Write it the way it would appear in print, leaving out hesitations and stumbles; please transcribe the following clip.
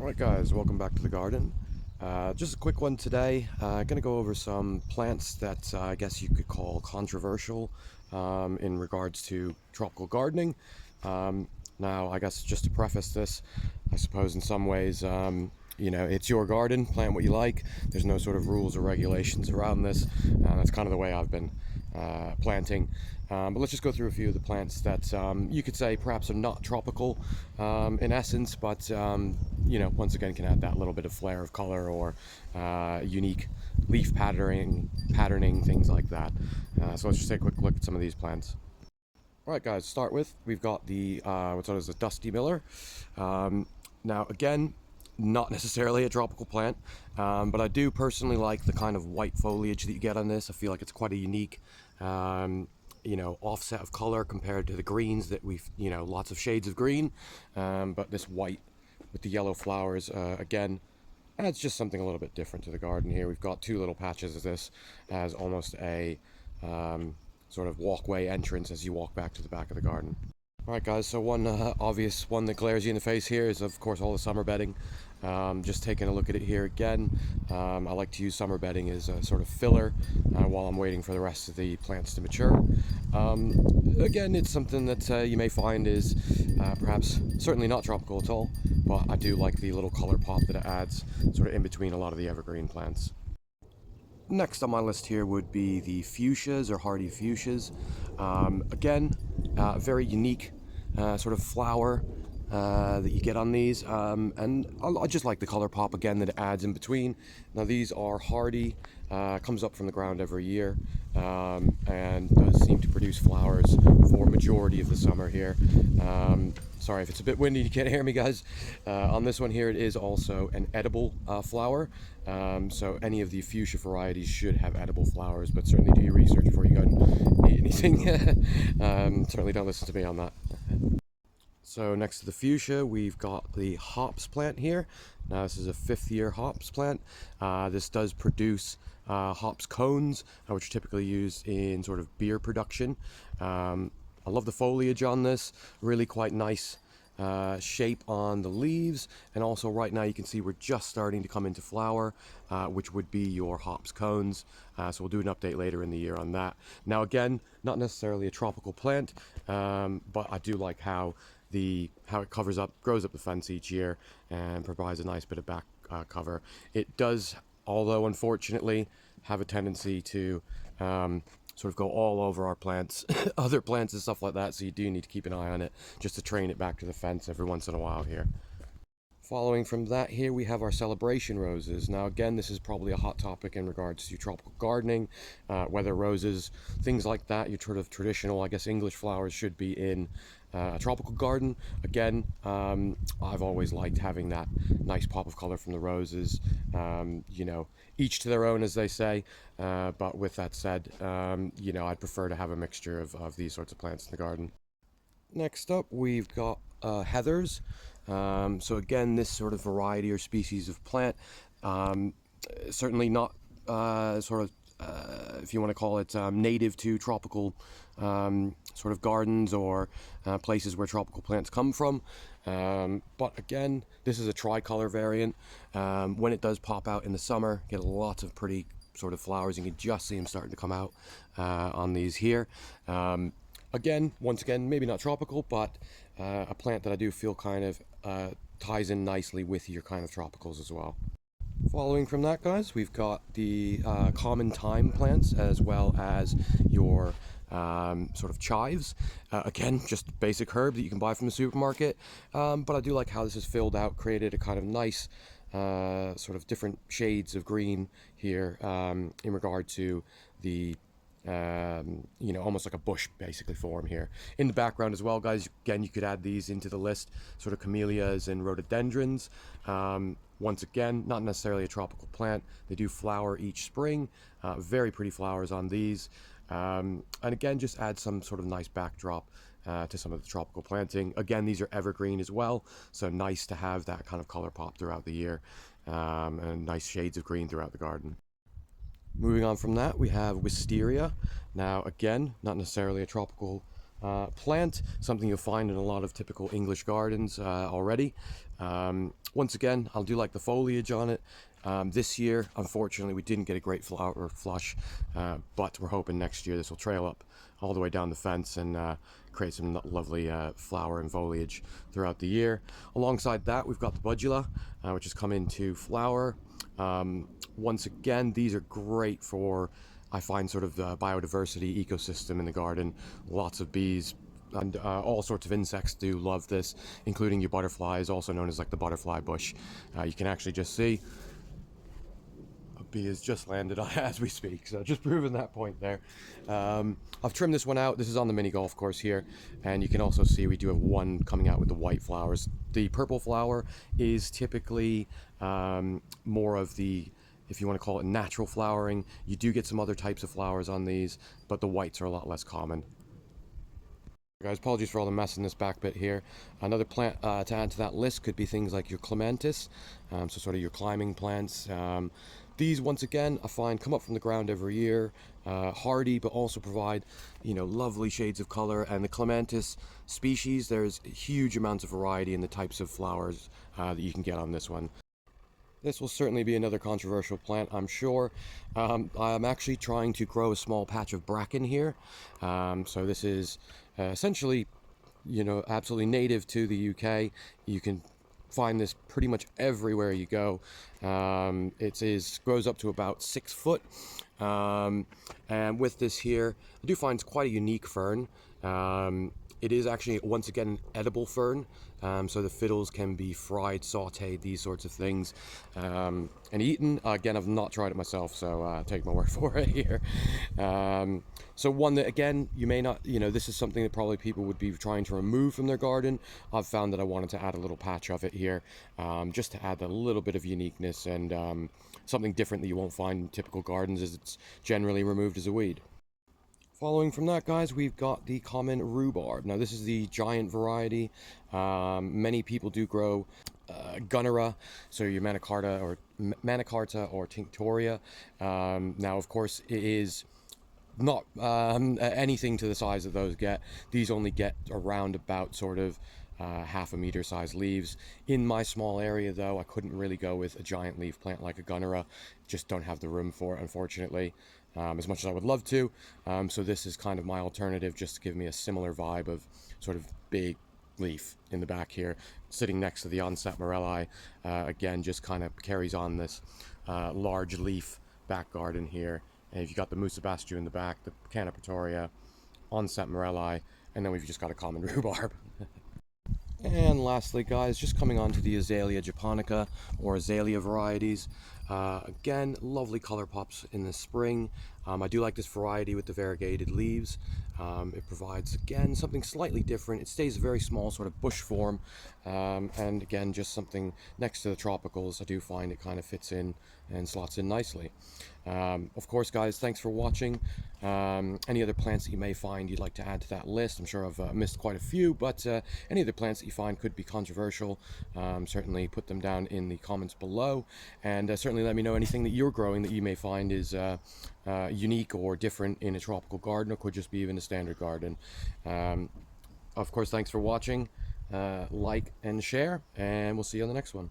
Alright guys, welcome back to the garden. Just a quick one today. Gonna go over some plants that I guess you could call controversial in regards to tropical gardening. Now, I guess just to preface this, I suppose in some ways, it's your garden, plant what you like. There's no sort of rules or regulations around this. That's kind of the way I've been planting. But let's just go through a few of the plants that you could say perhaps are not tropical in essence, but once again can add that little bit of flair of color or unique leaf patterning, things like that. So let's just take a quick look at some of these plants. Alright guys, to start with, we've got the what's known as the dusty miller. Now again, not necessarily a tropical plant, but I do personally like the kind of white foliage that you get on this. I feel like it's quite a unique offset of color compared to the greens that we've, lots of shades of green, but this white with the yellow flowers, again, adds just something a little bit different to the garden here. We've got two little patches of this as almost a sort of walkway entrance as you walk back to the back of the garden. Alright guys, so one obvious one that glares you in the face here is of course all the summer bedding. Just taking a look at it here again, I like to use summer bedding as a sort of filler while I'm waiting for the rest of the plants to mature. Again, it's something that you may find is perhaps certainly not tropical at all, but I do like the little color pop that it adds sort of in between a lot of the evergreen plants. Next on my list here would be the fuscias or hardy fuscias. Again, very unique sort of flower that you get on these, and I just like the color pop again that it adds in between. Now these are hardy, comes up from the ground every year, and does seem to produce flowers for majority of the summer here. Sorry if it's a bit windy, you can't hear me guys. On this one here, it is also an edible flower, so any of the fuchsia varieties should have edible flowers, but certainly do your research before you go and eat anything. Certainly don't listen to me on that. So next to the fuchsia, we've got the hops plant here. Now this is a 5th year hops plant. This does produce hops cones, which are typically used in sort of beer production. I love the foliage on this, really quite nice shape on the leaves, and also right now you can see we're just starting to come into flower, which would be your hops cones. So we'll do an update later in the year on that. Now again, not necessarily a tropical plant, but I do like how it grows up the fence each year and provides a nice bit of back cover. It does, although unfortunately, have a tendency to sort of go all over our plants, other plants and stuff like that, so you do need to keep an eye on it just to train it back to the fence every once in a while here. Following from that here, we have our celebration roses. Now again, this is probably a hot topic in regards to tropical gardening, weather roses, things like that. Your sort of traditional, I guess, English flowers should be in a tropical garden. Again, I've always liked having that nice pop of color from the roses, each to their own, as they say, but with that said, I'd prefer to have a mixture of these sorts of plants in the garden. Next up, we've got heathers. So again, this sort of variety or species of plant, certainly not if you want to call it native to tropical sort of gardens or places where tropical plants come from. But again, this is a tricolor variant. When it does pop out in the summer, get lots of pretty sort of flowers. You can just see them starting to come out on these here. Again, once again, maybe not tropical, but a plant that I do feel kind of ties in nicely with your kind of tropicals as well. Following from that, guys, we've got the common thyme plants as well as your sort of chives. Again, just basic herb that you can buy from the supermarket, but I do like how this is filled out, created a kind of nice sort of different shades of green here in regard to the almost like a bush basically form here. In the background as well, guys, again, you could add these into the list, sort of camellias and rhododendrons. Once again, not necessarily a tropical plant. They do flower each spring. Very pretty flowers on these. And again, just add some sort of nice backdrop to some of the tropical planting. Again, these are evergreen as well, so nice to have that kind of color pop throughout the year, and nice shades of green throughout the garden. Moving on from that, we have wisteria. Now again, not necessarily a tropical plant, something you'll find in a lot of typical English gardens already. Once again, I'll do like the foliage on it. This year, unfortunately, we didn't get a great flower flush, but we're hoping next year this will trail up all the way down the fence and create some lovely flower and foliage throughout the year. Alongside that, we've got the budula, which has come into flower. Once again, these are great for, I find, sort of the biodiversity ecosystem in the garden. Lots of bees and all sorts of insects do love this, including your butterflies, also known as like the butterfly bush. You can actually just see a bee has just landed on as we speak, so just proving that point there. I've trimmed this one out. This is on the mini golf course here, and you can also see we do have one coming out with the white flowers. The purple flower is typically more of the, if you want to call it, natural flowering. You do get some other types of flowers on these, but the whites are a lot less common. Guys, apologies for all the mess in this back bit here. Another plant to add to that list could be things like your clematis, so sort of your climbing plants. These, once again, I find come up from the ground every year, hardy, but also provide, you know, lovely shades of color. And the clematis species, there's huge amounts of variety in the types of flowers that you can get on this one. This will certainly be another controversial plant, I'm sure. I'm actually trying to grow a small patch of bracken here. So this is essentially, you know, absolutely native to the UK. You can find this pretty much everywhere you go. It grows up to about 6 foot. And with this here, I do find it's quite a unique fern. It is actually, once again, an edible fern, so the fiddles can be fried, sauteed, these sorts of things, and eaten. Again, I've not tried it myself, so take my word for it here. So one that, again, you may not, you know, this is something that probably people would be trying to remove from their garden. I've found that I wanted to add a little patch of it here, just to add a little bit of uniqueness and something different that you won't find in typical gardens, as it's generally removed as a weed. Following from that, guys, we've got the common rhubarb. Now, this is the giant variety. Many people do grow gunnera, so your manicarta or tinctoria. Now, of course, it is not anything to the size that those get. These only get around about sort of half a meter size leaves. In my small area, though, I couldn't really go with a giant leaf plant like a gunnera. Just don't have the room for it, unfortunately, as much as I would love to. So this is kind of my alternative, just to give me a similar vibe of sort of big leaf in the back here, sitting next to the onset morelli. Again, just kind of carries on this large leaf back garden here. And you've got the musa bastu in the back, the canopatoria, onset morelli, and then we've just got a common rhubarb. And lastly, guys, just coming on to the azalea japonica or azalea varieties. Again, lovely color pops in the spring. I do like this variety with the variegated leaves. It provides, again, something slightly different. It stays a very small sort of bush form. And again, just something next to the tropicals. I do find it kind of fits in and slots in nicely. Of course, guys, thanks for watching. Any other plants that you may find you'd like to add to that list? I'm sure I've missed quite a few, but any other plants that you find could be controversial, certainly put them down in the comments below, and certainly let me know anything that you're growing that you may find is unique or different in a tropical garden, or could just be even a standard garden. Of course, thanks for watching. Like and share, and we'll see you on the next one.